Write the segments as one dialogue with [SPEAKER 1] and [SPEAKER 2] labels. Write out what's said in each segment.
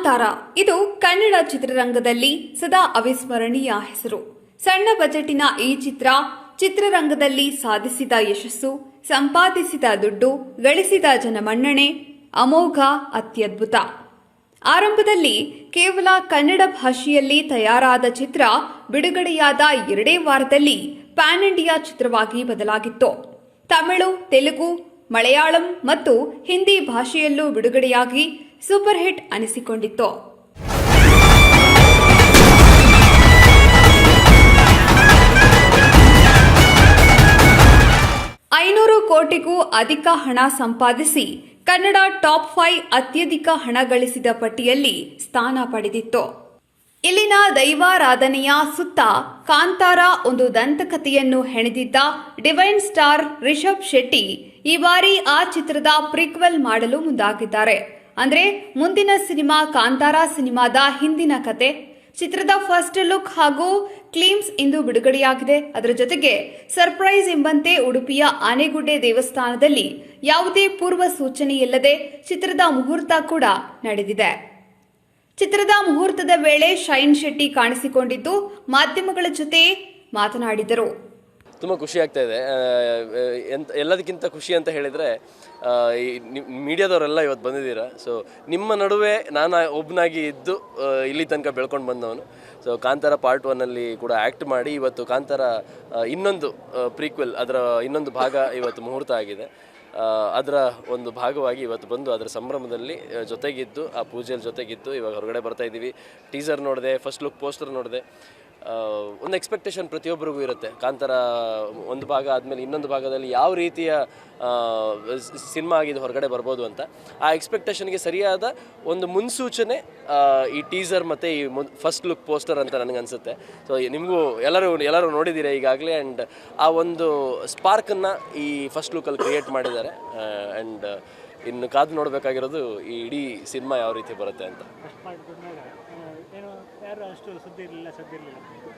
[SPEAKER 1] ಕಾಂತಾರ ಇದು ಕನ್ನಡ ಚಿತ್ರರಂಗದಲ್ಲಿ ಸದಾ ಅವಿಸ್ಮರಣೀಯ ಹೆಸರು. ಸಣ್ಣ ಬಜೆಟಿನ ಈ ಚಿತ್ರರಂಗದಲ್ಲಿ ಸಾಧಿಸಿದ ಯಶಸ್ಸು, ಸಂಪಾದಿಸಿದ ದುಡ್ಡು, ಗಳಿಸಿದ ಜನಮನ್ನಣೆ ಅಮೋಘ, ಅತ್ಯದ್ಭುತ. ಆರಂಭದಲ್ಲಿ ಕೇವಲ ಕನ್ನಡ ಭಾಷೆಯಲ್ಲಿ ತಯಾರಾದ ಚಿತ್ರ ಬಿಡುಗಡೆಯಾದ 2 ವಾರದಲ್ಲಿ ಪ್ಯಾನ್ ಇಂಡಿಯಾ ಚಿತ್ರವಾಗಿ ಬದಲಾಗಿತ್ತು. ತಮಿಳು, ತೆಲುಗು, ಮಲಯಾಳಂ ಮತ್ತು ಹಿಂದಿ ಭಾಷೆಯಲ್ಲೂ ಬಿಡುಗಡೆಯಾಗಿ ಸೂಪರ್ ಹಿಟ್ ಅನಿಸಿಕೊಂಡಿತ್ತು. $500 ಕೋಟಿಗೂ ಅಧಿಕ ಹಣ ಸಂಪಾದಿಸಿ ಕನ್ನಡ ಟಾಪ್ 5 ಅತ್ಯಧಿಕ ಹಣ ಗಳಿಸಿದ ಪಟ್ಟಿಯಲ್ಲಿ ಸ್ಥಾನ ಪಡೆದಿತ್ತು. ಇಲ್ಲಿನ ದೈವಾರಾಧನೆಯ ಸುತ್ತ ಕಾಂತಾರ ಒಂದು ದಂತಕಥೆಯನ್ನು ಹೆಣೆದಿದ್ದ ಡಿವೈನ್ ಸ್ಟಾರ್ ರಿಷಬ್ ಶೆಟ್ಟಿ ಈ ಬಾರಿ ಆ ಚಿತ್ರದ ಪ್ರಿಕ್ವೆಲ್ ಮಾಡಲು ಮುಂದಾಗಿದ್ದಾರೆ. ಅಂದ್ರೆ ಮುಂದಿನ ಸಿನಿಮಾ ಕಾಂತಾರ ಸಿನಿಮಾದ ಹಿಂದಿನ ಕತೆ. ಚಿತ್ರದ ಫಸ್ಟ್ ಲುಕ್ ಹಾಗೂ ಕ್ಲಿಮ್ಸ್ ಇಂದು ಬಿಡುಗಡೆಯಾಗಿದೆ. ಅದರ ಜೊತೆಗೆ ಸರ್ಪ್ರೈಸ್ ಎಂಬಂತೆ ಉಡುಪಿಯ ಆನೆಗುಡ್ಡೆ ದೇವಸ್ಥಾನದಲ್ಲಿ ಯಾವುದೇ ಪೂರ್ವ ಸೂಚನೆಯಿಲ್ಲದೆ ಚಿತ್ರದ ಮುಹೂರ್ತ ಕೂಡ ನಡೆದಿದೆ. ಚಿತ್ರದ ಮುಹೂರ್ತದ ವೇಳೆ ಶೈನ್ ಶೆಟ್ಟಿ ಕಾಣಿಸಿಕೊಂಡಿದ್ದು ಮಾಧ್ಯಮಗಳ ಜೊತೆ ಮಾತನಾಡಿದರು.
[SPEAKER 2] ತುಂಬ ಖುಷಿ ಆಗ್ತಾ ಇದೆ. ಎಲ್ಲದಕ್ಕಿಂತ ಖುಷಿ ಅಂತ ಹೇಳಿದರೆ ಮೀಡಿಯಾದವರೆಲ್ಲ ಇವತ್ತು ಬಂದಿದ್ದೀರಾ. ಸೊ ನಿಮ್ಮ ನಡುವೆ ನಾನು ಒಬ್ಬನಾಗಿ ಇದ್ದು ಇಲ್ಲಿ ತನಕ ಬೆಳ್ಕೊಂಡು ಬಂದವನು. ಸೊ ಕಾಂತಾರ ಪಾರ್ಟ್ 1 ಕೂಡ ಆ್ಯಕ್ಟ್ ಮಾಡಿ ಇವತ್ತು ಕಾಂತಾರ ಇನ್ನೊಂದು ಪ್ರೀಕ್ವೆಲ್, ಅದರ ಇನ್ನೊಂದು ಭಾಗ ಇವತ್ತು ಮುಹೂರ್ತ ಆಗಿದೆ. ಅದರ ಒಂದು ಭಾಗವಾಗಿ ಇವತ್ತು ಬಂದು ಅದರ ಸಂಭ್ರಮದಲ್ಲಿ ಜೊತೆಗಿದ್ದು, ಆ ಪೂಜೆಯಲ್ಲಿ ಜೊತೆಗಿದ್ದು ಇವಾಗ ಹೊರಗಡೆ ಬರ್ತಾ ಇದ್ದೀವಿ. ಟೀಸರ್ ನೋಡಿದೆ, ಫಸ್ಟ್ ಲುಕ್ ಪೋಸ್ಟರ್ ನೋಡಿದೆ. ಒಂದು ಎಕ್ಸ್ಪೆಕ್ಟೇಷನ್ ಪ್ರತಿಯೊಬ್ಬರಿಗೂ ಇರುತ್ತೆ. ಕಾಂತಾರ ಒಂದು ಭಾಗ ಆದಮೇಲೆ ಇನ್ನೊಂದು ಭಾಗದಲ್ಲಿ ಯಾವ ರೀತಿಯ ಸಿನಿಮಾ ಆಗಿದ್ದು ಹೊರಗಡೆ ಬರ್ಬೋದು ಅಂತ. ಆ ಎಕ್ಸ್ಪೆಕ್ಟೇಷನ್ಗೆ ಸರಿಯಾದ ಒಂದು ಮುನ್ಸೂಚನೆ ಈ ಟೀಸರ್ ಮತ್ತು ಈ ಫಸ್ಟ್ ಲುಕ್ ಪೋಸ್ಟರ್ ಅಂತ ನನಗನ್ಸುತ್ತೆ. ಸೊ ನಿಮಗೂ ಎಲ್ಲರೂ ನೋಡಿದ್ದೀರಾ ಈಗಾಗಲೇ. ಆ್ಯಂಡ್ ಆ ಒಂದು ಸ್ಪಾರ್ಕನ್ನು ಈ ಫಸ್ಟ್ ಲುಕ್ಕಲ್ಲಿ ಕ್ರಿಯೇಟ್ ಮಾಡಿದ್ದಾರೆ. ಆ್ಯಂಡ್ ಇನ್ನು ಕಾದು ನೋಡಬೇಕಾಗಿರೋದು ಈ ಇಡೀ ಸಿನಿಮಾ ಯಾವ ರೀತಿ ಬರುತ್ತೆ ಅಂತ.
[SPEAKER 3] ಯಾರು ಅಷ್ಟು ಸುದ್ದಿ ಇರಲಿಲ್ಲ,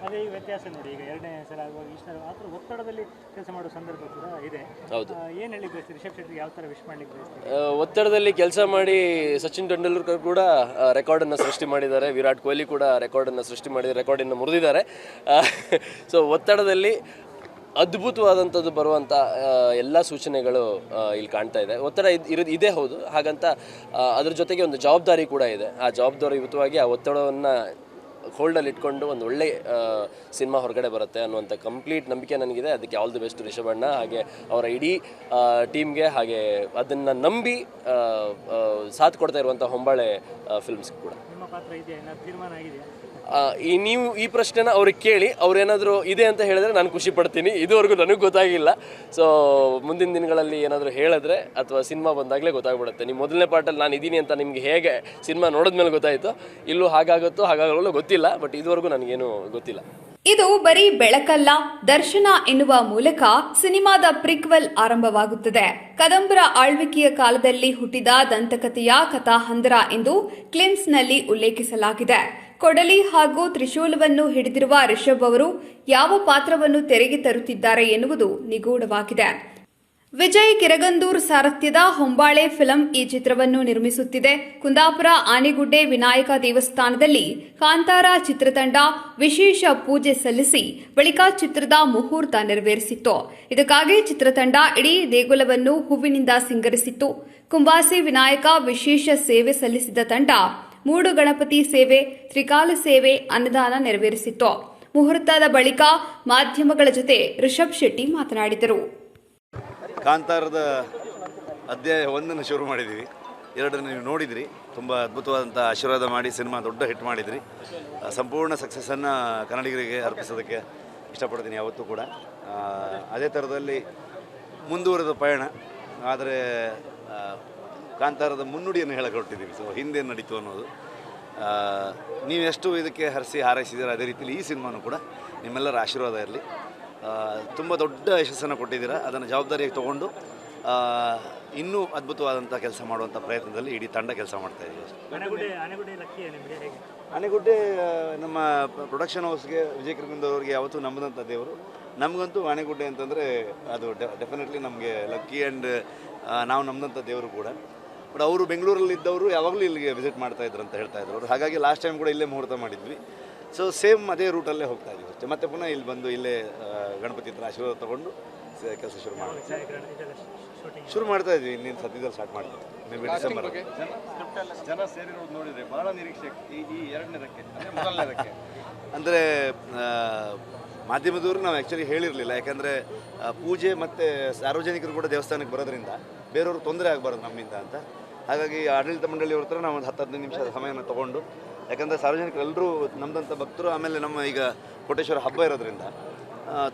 [SPEAKER 3] ಅದೇ ಈ ವ್ಯತ್ಯಾಸ ನೋಡಿ. ಈಗ 2ನೇ ಸಲ ಆಗುವಾಗ ಇಷ್ಟ ಆ ಒತ್ತಡದಲ್ಲಿ ಕೆಲಸ ಮಾಡೋ ಸಂದರ್ಭ ಕೂಡ ಇದೆ.
[SPEAKER 2] ಹೌದು.
[SPEAKER 3] ಏನು ಹೇಳಿ ಬಯಸ್ತೀರಿ ರಿಷಬ್ ಶೆಟ್ಟಿ, ಯಾವ ಥರ ವಿಶ್ ಮಾಡ್ಲಿಕ್ಕೆ ಬಯಸ್ತೀರಿ?
[SPEAKER 2] ಒತ್ತಡದಲ್ಲಿ ಕೆಲಸ ಮಾಡಿ ಸಚಿನ್ ತೆಂಡೂಲ್ಕರ್ ಕೂಡ ರೆಕಾರ್ಡನ್ನು ಸೃಷ್ಟಿ ಮಾಡಿದ್ದಾರೆ. ವಿರಾಟ್ ಕೊಹ್ಲಿ ಕೂಡ ರೆಕಾರ್ಡನ್ನು ಸೃಷ್ಟಿ ಮಾಡಿದ್ದಾರೆ, ರೆಕಾರ್ಡನ್ನು ಮುರಿದಿದ್ದಾರೆ. ಸೊ ಒತ್ತಡದಲ್ಲಿ ಅದ್ಭುತವಾದಂಥದ್ದು ಬರುವಂಥ ಎಲ್ಲ ಸೂಚನೆಗಳು ಇಲ್ಲಿ ಕಾಣ್ತಾ ಇದೆ. ಒತ್ತಡ ಇದೇ ಹೌದು. ಹಾಗಂತ ಅದ್ರ ಜೊತೆಗೆ ಒಂದು ಜವಾಬ್ದಾರಿ ಕೂಡ ಇದೆ. ಆ ಜವಾಬ್ದಾರಿಯುತವಾಗಿ ಆ ಒತ್ತಡವನ್ನು ಹೋಲ್ಡಲ್ಲಿ ಇಟ್ಕೊಂಡು ಒಂದು ಒಳ್ಳೆ ಸಿನಿಮಾ ಹೊರಗಡೆ ಬರುತ್ತೆ ಅನ್ನುವಂಥ ಕಂಪ್ಲೀಟ್ ನಂಬಿಕೆ ನನಗಿದೆ. ಅದಕ್ಕೆ ಆಲ್ ದಿ ಬೆಸ್ಟ್ ರಿಷಬಣ್ಣ, ಹಾಗೆ ಅವರ ಇಡೀ ಟೀಮ್ಗೆ, ಹಾಗೆ ಅದನ್ನು ನಂಬಿ ಸಾಥ್ ಕೊಡ್ತಾ ಇರುವಂಥ ಹೊಂಬಾಳೆ ಫಿಲ್ಮ್ಸ್ ಕೂಡ.
[SPEAKER 3] ನಿಮ್ಮ ಪಾತ್ರ ಇದೆಯಾ, ತೀರ್ಮಾನ ಆಗಿದೆಯಾ?
[SPEAKER 2] ನೀವು ಈ ಪ್ರಶ್ನೆನ ಅವ್ರಿಗೆ ಕೇಳಿ, ಅವ್ರೇನಾದರೂ ಇದೆ ಅಂತ ಹೇಳಿದ್ರೆ ನಾನು ಖುಷಿ ಪಡ್ತೀನಿ. ಇದುವರೆಗೂ ನನಗೆ ಗೊತ್ತಾಗಿಲ್ಲ. ಸೊ ಮುಂದಿನ ದಿನಗಳಲ್ಲಿ ಏನಾದರೂ ಹೇಳಿದ್ರೆ ಅಥವಾ ಸಿನಿಮಾ ಬಂದಾಗಲೇ ಗೊತ್ತಾಗ್ಬಿಡುತ್ತೆ. ನೀವು ಮೊದಲನೇ ಪಾರ್ಟಲ್ಲಿ ನಾನು ಇದ್ದೀನಿ ಅಂತ ನಿಮಗೆ ಹೇಗೆ ಸಿನಿಮಾ ನೋಡಿದ್ಮೇಲೆ ಗೊತ್ತಾಯಿತು, ಇಲ್ಲೂ ಹಾಗಾಗಲ್ಲ ಗೊತ್ತಿಲ್ಲ. ಬಟ್ ಇದುವರೆಗೂ ನನಗೇನು ಗೊತ್ತಿಲ್ಲ.
[SPEAKER 1] ಇದು ಬರೀ ಬೆಳಕಲ್ಲ, ದರ್ಶನ ಎನ್ನುವ ಮೂಲಕ ಸಿನಿಮಾದ ಪ್ರಿಕ್ವೆಲ್ ಆರಂಭವಾಗುತ್ತದೆ. ಕದಂಬರ ಆಳ್ವಿಕೆಯ ಕಾಲದಲ್ಲಿ ಹುಟ್ಟಿದ ದಂತಕಥೆಯ ಕಥಾಹಂದರ ಎಂದು ಕ್ಲಿಮ್ಸ್ನಲ್ಲಿ ಉಲ್ಲೇಖಿಸಲಾಗಿದೆ. ಕೊಡಲಿ ಹಾಗೂ ತ್ರಿಶೂಲವನ್ನು ಹಿಡಿದಿರುವ ರಿಷಬ್ ಅವರು ಯಾವ ಪಾತ್ರವನ್ನು ತೆರೆಗೆ ತರುತ್ತಿದ್ದಾರೆ ಎನ್ನುವುದು ನಿಗೂಢವಾಗಿದೆ. ವಿಜಯ್ ಕಿರಗಂದೂರ್ ಸಾರಥ್ಯದ ಹೊಂಬಾಳೆ ಫಿಲಂ ಈ ಚಿತ್ರವನ್ನು ನಿರ್ಮಿಸುತ್ತಿದೆ. ಕುಂದಾಪುರ ಆನೆಗುಡ್ಡೆ ವಿನಾಯಕ ದೇವಸ್ಥಾನದಲ್ಲಿ ಕಾಂತಾರ ಚಿತ್ರತಂಡ ವಿಶೇಷ ಪೂಜೆ ಸಲ್ಲಿಸಿ ಬಳಿಕ ಚಿತ್ರದ ಮುಹೂರ್ತ ನೆರವೇರಿಸಿತ್ತು. ಇದಕ್ಕಾಗಿ ಚಿತ್ರತಂಡ ಇಡೀ ದೇಗುಲವನ್ನು ಹೂವಿನಿಂದ ಸಿಂಗರಿಸಿತ್ತು. ಕುಂಬಾಸಿ ವಿನಾಯಕ ವಿಶೇಷ ಸೇವೆ ಸಲ್ಲಿಸಿದ ತಂಡ ಮೂಡು ಗಣಪತಿ ಸೇವೆ, ತ್ರಿಕಾಲ ಸೇವೆ, ಅನ್ನದಾನ ನೆರವೇರಿಸಿತ್ತು. ಮುಹೂರ್ತದ ಬಳಿಕ ಮಾಧ್ಯಮಗಳ ಜೊತೆ ರಿಷಬ್ ಶೆಟ್ಟಿ ಮಾತನಾಡಿದರು.
[SPEAKER 4] ಕಾಂತಾರದ ಅಧ್ಯಾಯ 1 ಶುರು ಮಾಡಿದ್ದೀವಿ. 2 ನೀವು ನೋಡಿದ್ರಿ. ತುಂಬ ಅದ್ಭುತವಾದಂಥ ಆಶೀರ್ವಾದ ಮಾಡಿ ಸಿನಿಮಾ ದೊಡ್ಡ ಹಿಟ್ ಮಾಡಿದ್ರಿ. ಸಂಪೂರ್ಣ ಸಕ್ಸಸ್ಸನ್ನು ಕನ್ನಡಿಗರಿಗೆ ಅರ್ಪಿಸೋದಕ್ಕೆ ಇಷ್ಟಪಡ್ತೀನಿ ಯಾವತ್ತೂ ಕೂಡ. ಅದೇ ಥರದಲ್ಲಿ ಮುಂದುವರೆದ ಪಯಣ. ಆದರೆ ಕಾಂತಾರದ ಮುನ್ನುಡಿಯನ್ನು ಹೇಳಕೊಟ್ಟಿದ್ದೀವಿ. ಸೊ ಹಿಂದೆ ನಡೀತು ಅನ್ನೋದು ನೀವು ಎಷ್ಟು ಇದಕ್ಕೆ ಹರಿಸಿ ಹಾರೈಸಿದ್ದೀರ, ಅದೇ ರೀತಿಯಲ್ಲಿ ಈ ಸಿನಿಮಾನೂ ಕೂಡ ನಿಮ್ಮೆಲ್ಲರ ಆಶೀರ್ವಾದ ಇರಲಿ. ತುಂಬ ದೊಡ್ಡ ಯಶಸ್ಸನ್ನು ಕೊಟ್ಟಿದ್ದೀರಾ. ಅದನ್ನು ಜವಾಬ್ದಾರಿಯಾಗಿ ತೊಗೊಂಡು ಇನ್ನೂ ಅದ್ಭುತವಾದಂಥ ಕೆಲಸ ಮಾಡುವಂಥ ಪ್ರಯತ್ನದಲ್ಲಿ ಇಡೀ ತಂಡ ಕೆಲಸ ಮಾಡ್ತಾಯಿದ್ದೀವಿ. ಆನೆಗುಡ್ಡೆ ನಮ್ಮ ಪ್ರೊಡಕ್ಷನ್ ಹೌಸ್ಗೆ, ವಿಜಯ್ ಕಿರಗಂದೂರ್ ಅವರಿಗೆ ಯಾವತ್ತೂ ನಂಬದಂಥ ದೇವರು. ನಮಗಂತೂ ಆನೆಗುಡ್ಡೆ ಅಂತಂದರೆ ಅದು ಡೆಫಿನೆಟ್ಲಿ ನಮಗೆ ಲಕ್ಕಿ ಆ್ಯಂಡ್ ನಾವು ನಂಬದಂಥ ದೇವರು ಕೂಡ. ಬಟ್ ಅವರು ಬೆಂಗಳೂರಲ್ಲಿ ಇದ್ದವರು ಯಾವಾಗಲೂ ಇಲ್ಲಿಗೆ ವಿಸಿಟ್ ಮಾಡ್ತಾ ಇದ್ರು ಅಂತ ಹೇಳ್ತಾ ಇದ್ರು ಅವರು. ಹಾಗಾಗಿ ಲಾಸ್ಟ್ ಟೈಮ್ ಕೂಡ ಇಲ್ಲೇ ಮುಹೂರ್ತ ಮಾಡಿದ್ವಿ. ಸೊ ಸೇಮ್ ಅದೇ ರೂಟಲ್ಲೇ ಹೋಗ್ತಾ ಇದ್ದೀವಿ ಅಷ್ಟೇ. ಮತ್ತೆ ಪುನಃ ಇಲ್ಲಿ ಬಂದು ಇಲ್ಲೇ ಗಣಪತಿ ಹತ್ರ ಆಶೀರ್ವಾದ ತೊಗೊಂಡು ಕೆಲಸ ಶುರು ಮಾಡ್ತಾ ಇದ್ವಿ. ಇನ್ನೇನು ಸದ್ಯದಲ್ಲಿ ಸ್ಟಾರ್ಟ್ ಮಾಡ್ತೀವಿ, ಮೇ ಬಿ ಡಿಸೆಂಬರ್.
[SPEAKER 5] ಜನ ಸೇರಿರೋದು ನೋಡಿದರೆ ಭಾಳ ನಿರೀಕ್ಷೆ ಈ ಎರಡನೇದಕ್ಕೆ ಅಂದರೆ ಮೊದಲನೇದಕ್ಕೆ.
[SPEAKER 4] ಅಂದರೆ ಮಾಧ್ಯಮದವರು ನಾವು ಆ್ಯಕ್ಚುಲಿ ಹೇಳಿರಲಿಲ್ಲ, ಯಾಕಂದರೆ ಪೂಜೆ ಮತ್ತು ಸಾರ್ವಜನಿಕರು ಕೂಡ ದೇವಸ್ಥಾನಕ್ಕೆ ಬರೋದ್ರಿಂದ ಬೇರೆಯವರು ತೊಂದರೆ ಆಗಬಾರ್ದು ನಮ್ಮಿಂದ ಅಂತ. ಹಾಗಾಗಿ ಆಡಳಿತ ಮಂಡಳಿಯವ್ರ ಹತ್ರ ನಾವು ಒಂದು 10-15 ನಿಮಿಷ ಸಮಯನ ತೊಗೊಂಡು, ಯಾಕಂದರೆ ಸಾರ್ವಜನಿಕರು ಎಲ್ಲರೂ ನಮ್ಮದಂಥ ಭಕ್ತರು, ಆಮೇಲೆ ನಮ್ಮ ಈಗ ಕೋಟೇಶ್ವರ ಹಬ್ಬ ಇರೋದ್ರಿಂದ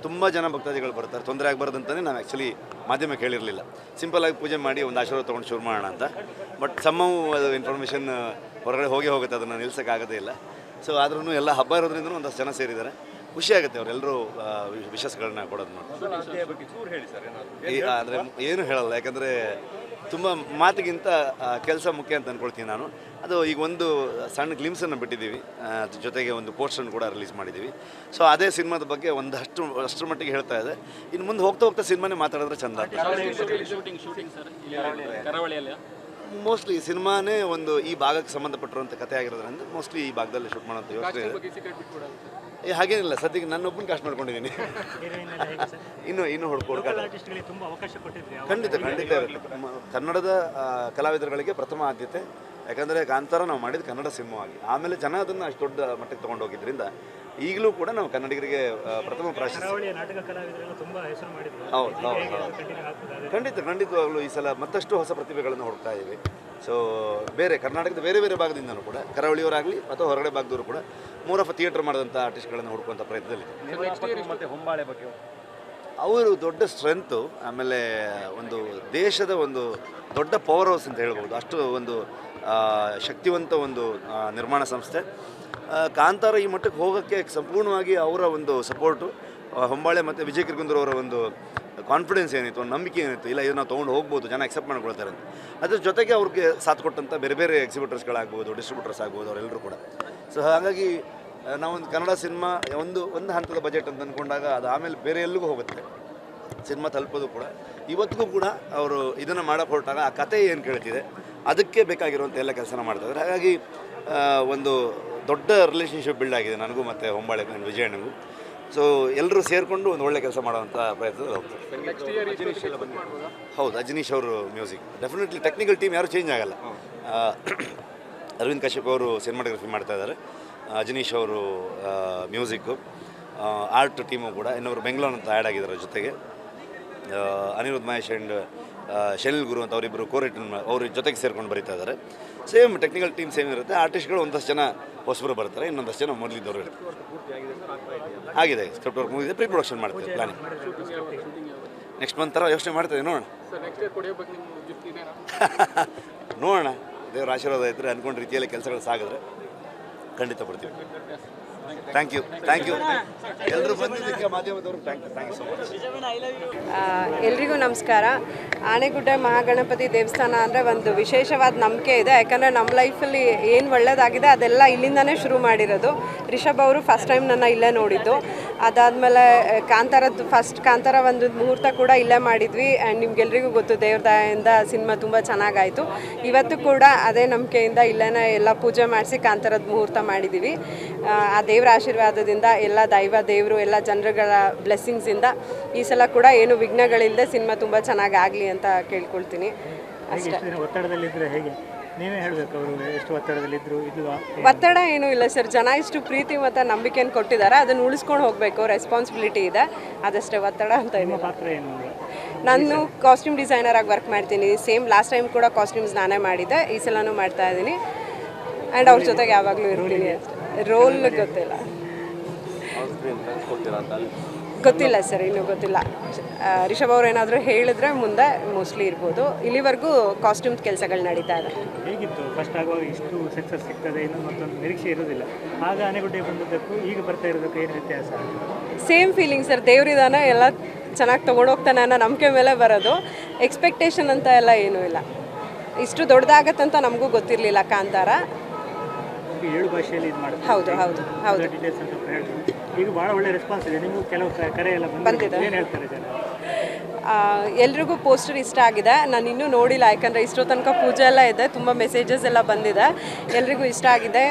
[SPEAKER 4] ತುಂಬ ಜನ ಭಕ್ತಾದಿಗಳು ಬರ್ತಾರೆ, ತೊಂದರೆ ಆಗಬಾರ್ದು ಅಂತಲೇ ನಾವು ಆ್ಯಕ್ಚುಲಿ ಮಾಧ್ಯಮಕ್ಕೆ ಹೇಳಿರಲಿಲ್ಲ. ಸಿಂಪಲಾಗಿ ಪೂಜೆ ಮಾಡಿ ಒಂದು ಆಶೀರ್ವಾದ ತೊಗೊಂಡು ಶುರು ಮಾಡೋಣ ಅಂತ. ಬಟ್ ಸಮ್ಮವು ಅದು ಇನ್ಫಾರ್ಮೇಷನ್ ಹೊರಗಡೆ ಹೋಗುತ್ತೆ, ಅದನ್ನು ನಿಲ್ಸೋಕ್ಕಾಗೋದೇ ಇಲ್ಲ. ಸೊ ಆದ್ರೂ ಎಲ್ಲ ಹಬ್ಬ ಇರೋದ್ರಿಂದ ಒಂದಷ್ಟು ಜನ ಸೇರಿದ್ದಾರೆ, ಖುಷಿ ಆಗುತ್ತೆ ಅವರೆಲ್ಲರೂ ವಿಶಸ್ಗಳನ್ನ ಕೊಡೋದು ನೋಡಿ. ಆದರೆ ಏನು ಹೇಳಲ್ಲ, ಯಾಕಂದರೆ ತುಂಬ ಮಾತಿಗಿಂತ ಕೆಲಸ ಮುಖ್ಯ ಅಂತ ಅಂದ್ಕೊಳ್ತೀನಿ ನಾನು. ಅದು ಈಗ ಒಂದು ಸಣ್ಣ ಗ್ಲಿಮ್ಸನ್ನು ಬಿಟ್ಟಿದ್ದೀವಿ, ಅದ್ರ ಜೊತೆಗೆ ಒಂದು ಪೋಸ್ಟನ್ನು ಕೂಡ ರಿಲೀಸ್ ಮಾಡಿದ್ದೀವಿ. ಸೊ ಅದೇ ಸಿನಿಮಾದ ಬಗ್ಗೆ ಅಷ್ಟರ ಮಟ್ಟಿಗೆ ಹೇಳ್ತಾ ಇದೆ. ಇನ್ನು ಮುಂದೆ ಹೋಗ್ತಾ ಸಿನಿಮಾನೇ ಮಾತಾಡಿದ್ರೆ ಚಂದ. ಮೋಸ್ಟ್ಲಿ ಸಿನಿಮಾನೇ ಒಂದು ಈ ಭಾಗಕ್ಕೆ ಸಂಬಂಧಪಟ್ಟಿರುವಂಥ ಕಥೆ ಆಗಿರೋದ್ರಿಂದ ಮೋಸ್ಟ್ಲಿ ಈ ಭಾಗದಲ್ಲಿ ಶೂಟ್ ಮಾಡೋಂಥ ಯೋಚನೆ ಇದೆ. ಹಾಗೇನಿಲ್ಲ, ಸದ್ಯಕ್ಕೆ ನನ್ನೊಬ್ಬನ ಕಾಸ್ಟ್ ಮಾಡ್ಕೊಂಡಿದ್ದೀನಿ. ಇನ್ನೂ
[SPEAKER 3] ಆರ್ಟಿಸ್ಟ್ಗಳಿಗೆ ತುಂಬ ಅವಕಾಶ ಕೊಟ್ಟಿದ್ರಿ.
[SPEAKER 4] ಖಂಡಿತ ಇರುತ್ತೆ. ಕನ್ನಡದ ಕಲಾವಿದರುಗಳಿಗೆ ಪ್ರಥಮ ಆದ್ಯತೆ, ಯಾಕಂದರೆ ಕಾಂತಾರ ನಾವು ಮಾಡಿದ ಕನ್ನಡ ಸಿನಿಮಾವಾಗಿ, ಆಮೇಲೆ ಜನ ಅದನ್ನು ಅಷ್ಟು ದೊಡ್ಡ ಮಟ್ಟಕ್ಕೆ ತೊಗೊಂಡು ಹೋಗಿದ್ದರಿಂದ ಈಗಲೂ ಕೂಡ ನಾವು ಕನ್ನಡಿಗರಿಗೆ ಪ್ರಥಮ ಪ್ರಾಶಸ್ತ್ಯ.
[SPEAKER 3] ನಾಟಕ ಕಲಾವಿದರೆಲ್ಲ ತುಂಬ ಹೆಸರು ಮಾಡಿದ್ರು.
[SPEAKER 4] ಹೌದು ಖಂಡಿತವಾಗಲೂ ಈ ಸಲ ಮತ್ತಷ್ಟು ಹೊಸ ಪ್ರತಿಭೆಗಳನ್ನು ಹುಡುಕ್ತಾ ಇದ್ದೀವಿ. ಸೊ ಕರ್ನಾಟಕದ ಬೇರೆ ಭಾಗದಿಂದನೂ ಕೂಡ, ಕರಾವಳಿಯವರಾಗಲಿ ಅಥವಾ ಹೊರಗಡೆ ಭಾಗದವರು ಕೂಡ ಮೋರ್ ಆಫ್ ಥಿಯೇಟರ್ ಮಾಡಿದಂಥ ಆರ್ಟಿಸ್ಟ್ಗಳನ್ನು ಹುಡುಕುವಂಥ ಪ್ರಯತ್ನದಲ್ಲಿ.
[SPEAKER 5] ಮತ್ತು ಹೊಂಬಾಳೆ ಬಗ್ಗೆ
[SPEAKER 4] ಅವರು ದೊಡ್ಡ ಸ್ಟ್ರೆಂತು, ಆಮೇಲೆ ಒಂದು ದೇಶದ ಒಂದು ದೊಡ್ಡ ಪವರ್ ಹೌಸ್ ಅಂತ ಹೇಳ್ಬೋದು. ಅಷ್ಟು ಒಂದು ಶಕ್ತಿವಂತ ಒಂದು ನಿರ್ಮಾಣ ಸಂಸ್ಥೆ. ಕಾಂತಾರ ಈ ಮಟ್ಟಕ್ಕೆ ಹೋಗೋಕ್ಕೆ ಸಂಪೂರ್ಣವಾಗಿ ಅವರ ಒಂದು ಸಪೋರ್ಟು, ಹೊಂಬಾಳೆ ಮತ್ತು ವಿಜಯ್ ಕಿರ್ಗುಂದೂರ್ ಅವರ ಒಂದು ಕಾನ್ಫಿಡೆನ್ಸ್ ಏನಿತ್ತು, ಒಂದು ನಂಬಿಕೆ ಏನಿತ್ತು, ಇಲ್ಲ ಇದನ್ನು ತೊಗೊಂಡು ಹೋಗ್ಬೋದು, ಜನ ಅಕ್ಸೆಪ್ಟ್ ಮಾಡ್ಕೊಳ್ತಾರೆ ಅಂತ. ಅದ್ರ ಜೊತೆಗೆ ಅವ್ರಿಗೆ ಸಾಥ್ ಕೊಟ್ಟಂಥ ಬೇರೆ ಎಕ್ಸಿಬಿಟರ್ಸ್ಗಳಾಗ್ಬೋದು, ಡಿಸ್ಟ್ರಿಬ್ಯೂಟರ್ಸ್ ಆಗ್ಬೋದು, ಅವರೆಲ್ಲರೂ ಕೂಡ. ಸೊ ಹಾಗಾಗಿ ನಾವೊಂದು ಕನ್ನಡ ಸಿನಿಮಾ ಒಂದು ಹಂತದ ಬಜೆಟ್ ಅಂತ ಅಂದ್ಕೊಂಡಾಗ ಅದು ಆಮೇಲೆ ಬೇರೆ ಎಲ್ಲಿಗೂ ಹೋಗುತ್ತೆ ಸಿನಿಮಾ ತಲುಪೋದು ಕೂಡ. ಇವತ್ತಿಗೂ ಕೂಡ ಅವರು ಇದನ್ನು ಮಾಡೋಕ್ಕೆ ಹೊರಟಾಗ ಆ ಕತೆ ಏನು ಕೇಳ್ತಿದೆ ಅದಕ್ಕೆ ಬೇಕಾಗಿರುವಂಥ ಎಲ್ಲ ಕೆಲಸನ ಮಾಡ್ತಾಯಿದ್ದಾರೆ. ಹಾಗಾಗಿ ಒಂದು ದೊಡ್ಡ ರಿಲೇಷನ್ಶಿಪ್ ಬಿಲ್ಡ್ ಆಗಿದೆ ನನಗೂ ಮತ್ತು ಹೊಂಬಾಳೆ ವಿಜಯಣ್ಣಗೂ. ಸೊ ಎಲ್ಲರೂ ಸೇರಿಕೊಂಡು ಒಂದು ಒಳ್ಳೆ ಕೆಲಸ ಮಾಡೋವಂಥ ಪ್ರಯತ್ನದಲ್ಲಿ ಹೋಗ್ತಾರೆ. ಹೌದು, ಅಜನೀಶ್ ಅವರು ಮ್ಯೂಸಿಕ್ ಡೆಫಿನೆಟ್ಲಿ. ಟೆಕ್ನಿಕಲ್ ಟೀಮ್ ಯಾರೂ ಚೇಂಜ್ ಆಗಲ್ಲ. ಅರವಿಂದ್ ಕಶ್ಯಪ್ ಅವರು ಸಿನಿಮಾಟೋಗ್ರಫಿ ಮಾಡ್ತಾ ಇದ್ದಾರೆ, ಅಜನೀಶ್ ಅವರು ಮ್ಯೂಸಿಕ್ಕು, ಆರ್ಟ್ ಟೀಮು ಕೂಡ ಇನ್ನೊಬ್ರು ಬೆಂಗಳೂರು ಅಂತ ಆ್ಯಡ್ ಆಗಿದ್ದಾರೆ. ಜೊತೆಗೆ ಅನಿರುದ್ಧ್ ಮಹೇಶ್ ಆ್ಯಂಡ್ ಶನಿಲ್ ಗುರು ಅಂತ ಅವರಿಬ್ಬರು ಕೋರಿಟನ್ ಅವ್ರ ಜೊತೆಗೆ ಸೇರ್ಕೊಂಡು ಬರೀತಾ ಇದ್ದಾರೆ. ಸೇಮ್ ಟೆಕ್ನಿಕಲ್ ಟೀಮ್ ಸೇಮ್ ಇರುತ್ತೆ. ಆರ್ಟಿಸ್ಟ್ಗಳು ಒಂದಷ್ಟು ಜನ ಹೊಸಬರು ಬರ್ತಾರೆ, ಇನ್ನೊಂದಷ್ಟು ಜನ ಮೊದಲಿದ್ದವರು ಇರ್ತಾರೆ. ಆಗಿದೆ, ಸ್ಕ್ರಿಪ್ಟ್ ವರ್ಕ್ ಮುಗಿದಿದೆ, ಪ್ರೀ ಪ್ರೊಡಕ್ಷನ್ ಮಾಡ್ತೀವಿ, ಪ್ಲಾನಿಂಗ್ ನೆಕ್ಸ್ಟ್ ಮಂತ್ ಥರ ಯೋಚನೆ ಮಾಡ್ತೀವಿ. ನೋಡೋಣ ನೋಡೋಣ, ದೇವರ ಆಶೀರ್ವಾದ ಇದ್ದರೆ ಅಂದ್ಕೊಂಡ ರೀತಿಯಲ್ಲಿ ಕೆಲಸಗಳು ಸಾಗಿದ್ರೆ ಖಂಡಿತ ಬರ್ತೀವಿ. ಥ್ಯಾಂಕ್ ಯು ಎಲ್ಲರೂ ಬಂದಿದ್ದಕ್ಕೆ ಮಾಧ್ಯಮದವರು ಥ್ಯಾಂಕ್ ಯು ಸೊ ಮಚ್.
[SPEAKER 6] ಎಲ್ರಿಗೂ ನಮಸ್ಕಾರ. ಆನೆಗುಡ್ಡ ಮಹಾಗಣಪತಿ ದೇವಸ್ಥಾನ ಅಂದರೆ ಒಂದು ವಿಶೇಷವಾದ ನಂಬಿಕೆ ಇದೆ. ಯಾಕಂದರೆ ನಮ್ಮ ಲೈಫಲ್ಲಿ ಏನು ಒಳ್ಳೆಯದಾಗಿದೆ ಅದೆಲ್ಲ ಇಲ್ಲಿಂದನೇ ಶುರು ಮಾಡಿರೋದು. ರಿಷಬ್ ಅವರು ಫಸ್ಟ್ ಟೈಮ್ ನನ್ನ ಇಲ್ಲೇ ನೋಡಿದ್ದು. ಅದಾದಮೇಲೆ ಕಾಂತಾರ ಒಂದು ಮುಹೂರ್ತ ಕೂಡ ಇಲ್ಲೇ ಮಾಡಿದ್ವಿ. ಆ್ಯಂಡ್ ನಿಮ್ಗೆಲ್ರಿಗೂ ಗೊತ್ತು, ದೇವ್ರ ದಯೆಯಿಂದ ಸಿನಿಮಾ ತುಂಬ ಚೆನ್ನಾಗಾಯಿತು. ಇವತ್ತು ಕೂಡ ಅದೇ ನಂಬಿಕೆಯಿಂದ ಇಲ್ಲೇ ಎಲ್ಲ ಪೂಜೆ ಮಾಡಿಸಿ ಕಾಂತಾರದ ಮುಹೂರ್ತ ಮಾಡಿದ್ದೀವಿ. ಆ ದೇವರ ಆಶೀರ್ವಾದದಿಂದ, ಎಲ್ಲ ದೇವರು ಎಲ್ಲ ಜನರುಗಳ ಬ್ಲೆಸ್ಸಿಂಗ್ಸಿಂದ ಈ ಸಲ ಕೂಡ ಏನು ವಿಘ್ನಗಳಿಲ್ಲದೆ ಸಿನಿಮಾ ತುಂಬ ಚೆನ್ನಾಗಿ ಆಗಲಿ ಅಂತ ಕೇಳ್ಕೊಳ್ತೀನಿ ಅಷ್ಟೇ.
[SPEAKER 3] ಒತ್ತಡದಲ್ಲಿದ್ದರೆ ಹೇಗೆ ನೀವೇ ಹೇಳಬೇಕು, ಅವರು ಎಷ್ಟು ಒತ್ತಡದಲ್ಲಿದ್ದರು?
[SPEAKER 6] ಒತ್ತಡ ಏನೂ ಇಲ್ಲ ಸರ್, ಜನ ಇಷ್ಟು ಪ್ರೀತಿ ಮತ್ತು ನಂಬಿಕೆಯನ್ನು ಕೊಟ್ಟಿದ್ದಾರೆ, ಅದನ್ನು ಉಳಿಸ್ಕೊಂಡು ಹೋಗಬೇಕು, ರೆಸ್ಪಾನ್ಸಿಬಿಲಿಟಿ ಇದೆ, ಅದಷ್ಟೇ. ಒತ್ತಡ ಅಂತ ಏನು.
[SPEAKER 3] ಪಾತ್ರ ಏನು?
[SPEAKER 6] ನಾನು ಕಾಸ್ಟ್ಯೂಮ್ ಡಿಸೈನರ್ ಆಗಿ ವರ್ಕ್ ಮಾಡ್ತೀನಿ. ಸೇಮ್ ಲಾಸ್ಟ್ ಟೈಮ್ ಕೂಡ ಕಾಸ್ಟ್ಯೂಮ್ಸ್ ನಾನೇ ಮಾಡಿದ್ದೆ, ಈ ಸಲನೂ ಮಾಡ್ತಾ ಇದ್ದೀನಿ. ಆ್ಯಂಡ್ ಅವ್ರ ಜೊತೆಗೆ ಯಾವಾಗಲೂ ಇರ್ತೀನಿ ಅಷ್ಟೇ. ರೋಲ್ ಗೊತ್ತಿಲ್ಲ ಸರ್, ಇನ್ನೂ ಗೊತ್ತಿಲ್ಲ. ರಿಷಬ್ ಅವ್ರು ಏನಾದರೂ ಹೇಳಿದ್ರೆ ಮುಂದೆ ಮೋಸ್ಟ್ಲಿ ಇರ್ಬೋದು. ಇಲ್ಲಿವರೆಗೂ ಕಾಸ್ಟ್ಯೂಮ್ ಕೆಲಸಗಳು ನಡೀತಾ ಇದೆ.
[SPEAKER 3] ಹೇಗಿತ್ತು ಫಸ್ಟ್ ಆಗುವಾಗ ಇಷ್ಟು ಸಕ್ಸಸ್ ಸಿಗ್ತದೆ ಇನ್ನೊಂದು ಮತ್ತೊಂದು ನಿರೀಕ್ಷೆ ಇರೋದಿಲ್ಲ, ಆಗ ಆನೆಗುಡ್ಡೆ ಬಂದದ್ದಕ್ಕೂ ಈಗ ಬರ್ತಾ ಇರೋದಕ್ಕೂ ಏನು ವ್ಯತ್ಯಾಸ?
[SPEAKER 6] ಸೇಮ್ ಫೀಲಿಂಗ್ ಸರ್, ದೇವರಿದಾನ ಎಲ್ಲ ಚೆನ್ನಾಗಿ ತೊಗೊಂಡೋಗ್ತಾನೆ ಅನ್ನೋ ನಂಬಿಕೆ ಮೇಲೆ ಬರೋದು. ಎಕ್ಸ್ಪೆಕ್ಟೇಷನ್ ಅಂತ ಎಲ್ಲ ಏನೂ ಇಲ್ಲ. ಇಷ್ಟು ದೊಡ್ಡದಾಗತ್ತಂತ ನಮಗೂ ಗೊತ್ತಿರಲಿಲ್ಲ ಕಾಂತಾರ.
[SPEAKER 3] 7 ಭಾಷೆಯಲ್ಲಿ ಇದು ಮಾಡ್ತಾರೆ.
[SPEAKER 6] ಹೌದು
[SPEAKER 3] ಡೀಟೇಲ್ಸ್ ಅಂತ ಹೇಳ್ತೀವಿ. ಈಗ ಭಾಳ ಒಳ್ಳೆ ರೆಸ್ಪಾನ್ಸ್ ಇದೆ. ನಿಮಗೂ ಕೆಲವು ಕರೆ ಎಲ್ಲ ಬಂದಿದೆ, ಏನು ಹೇಳ್ತಾರೆ ಜನ?
[SPEAKER 6] ಎಲ್ರಿಗೂ ಪೋಸ್ಟರ್ ಇಷ್ಟ ಆಗಿದೆ. ನಾನು ಇನ್ನೂ ನೋಡಿಲ್ಲ, ಯಾಕಂದರೆ ಇಷ್ಟೋ ತನಕ ಪೂಜೆ ಎಲ್ಲ ಇದೆ, ತುಂಬ ಮೆಸೇಜಸ್ ಎಲ್ಲ ಬಂದಿದೆ. ಎಲ್ರಿಗೂ ಇಷ್ಟ ಆಗಿದೆ.